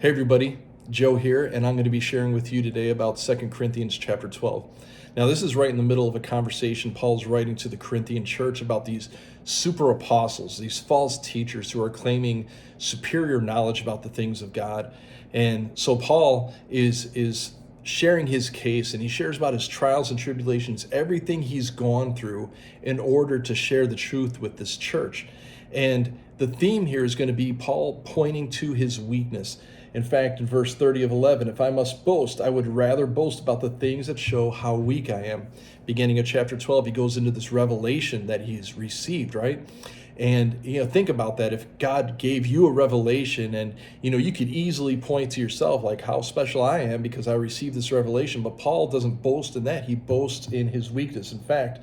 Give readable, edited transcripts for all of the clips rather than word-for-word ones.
Hey everybody, Joe here, and I'm going to be sharing with you today about 2 Corinthians chapter 12. Now, this is right in the middle of a conversation Paul's writing to the Corinthian church about these super apostles, these false teachers who are claiming superior knowledge about the things of God. And so Paul is sharing his case, and he shares about his trials and tribulations, everything he's gone through in order to share the truth with this church. And the theme here is going to be Paul pointing to his weakness. In fact, in verse 30 of 11, if I must boast, I would rather boast about the things that show how weak I am. Beginning of chapter 12, he goes into this revelation that he's received, right? And, think about that. If God gave you a revelation and, you could easily point to yourself like how special I am because I received this revelation. But Paul doesn't boast in that. He boasts in his weakness. In fact,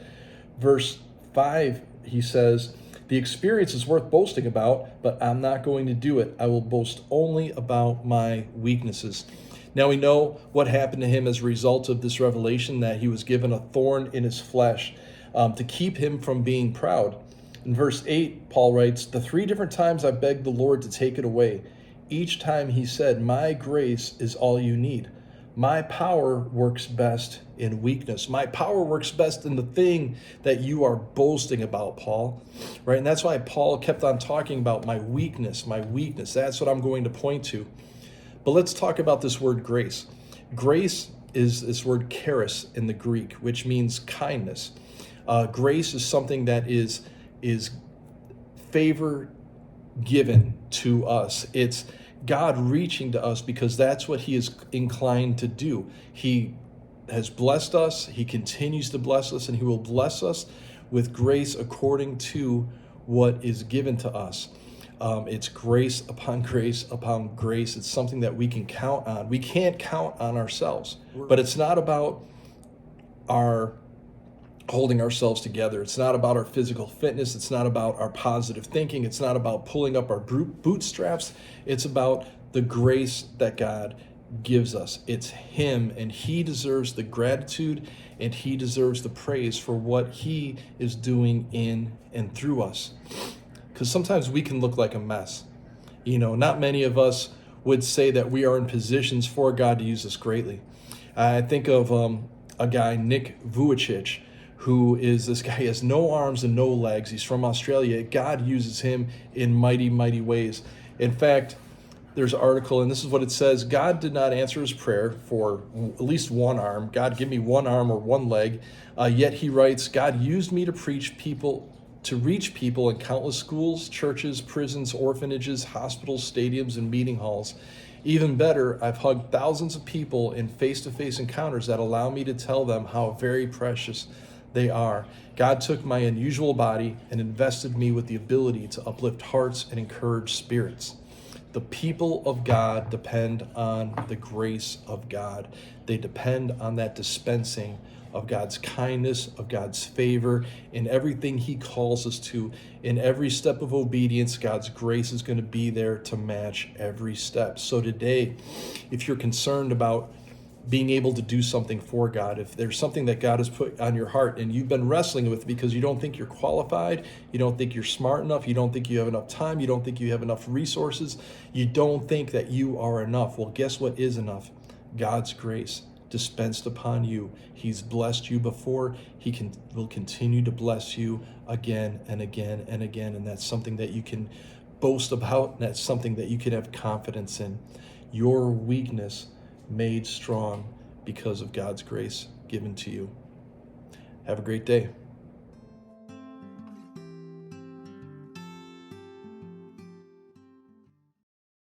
verse 5, he says, the experience is worth boasting about, but I'm not going to do it. I will boast only about my weaknesses. Now we know what happened to him as a result of this revelation, that he was given a thorn in his flesh to keep him from being proud. In verse 8, Paul writes, the 3 different times I begged the Lord to take it away. Each time he said, my grace is all you need. My power works best in weakness. My power works best in the thing that you are boasting about, Paul. Right? And that's why Paul kept on talking about my weakness, my weakness. That's what I'm going to point to. But let's talk about this word grace. Grace is this word charis in the Greek, which means kindness. Grace is something that is favor given to us. It's God reaching to us because that's what he is inclined to do. He has blessed us, he continues to bless us, and he will bless us with grace according to what is given to us. It's grace upon grace upon grace. It's something that we can count on. We can't count on ourselves, but it's not about our holding ourselves together. It's not about our physical fitness. It's not about our positive thinking. It's not about pulling up our bootstraps. It's about the grace that God gives us. It's him, and he deserves the gratitude and he deserves the praise for what he is doing in and through us. Because sometimes we can look like a mess. Not many of us would say that we are in positions for God to use us greatly. I think of a guy, Nick Vujicic, who is this guy. He has no arms and no legs. He's from Australia. God uses him in mighty, mighty ways. In fact, there's an article, and this is what it says. God did not answer his prayer for at least one arm. God, give me one arm or one leg. Yet he writes, God used me to reach people in countless schools, churches, prisons, orphanages, hospitals, stadiums, and meeting halls. Even better, I've hugged thousands of people in face-to-face encounters that allow me to tell them how very precious they are. God took my unusual body and invested me with the ability to uplift hearts and encourage spirits. The people of God depend on the grace of God. They depend on that dispensing of God's kindness, of God's favor, in everything he calls us to. In every step of obedience, God's grace is going to be there to match every step. So today, if you're concerned about being able to do something for God, if there's something that God has put on your heart and you've been wrestling with because you don't think you're qualified, you don't think you're smart enough, you don't think you have enough time, you don't think you have enough resources, you don't think that you are enough. Well, guess what is enough? God's grace dispensed upon you. He's blessed you before. He will continue to bless you again and again and again. And that's something that you can boast about. And that's something that you can have confidence in. Your weakness made strong because of God's grace given to you. Have a great day.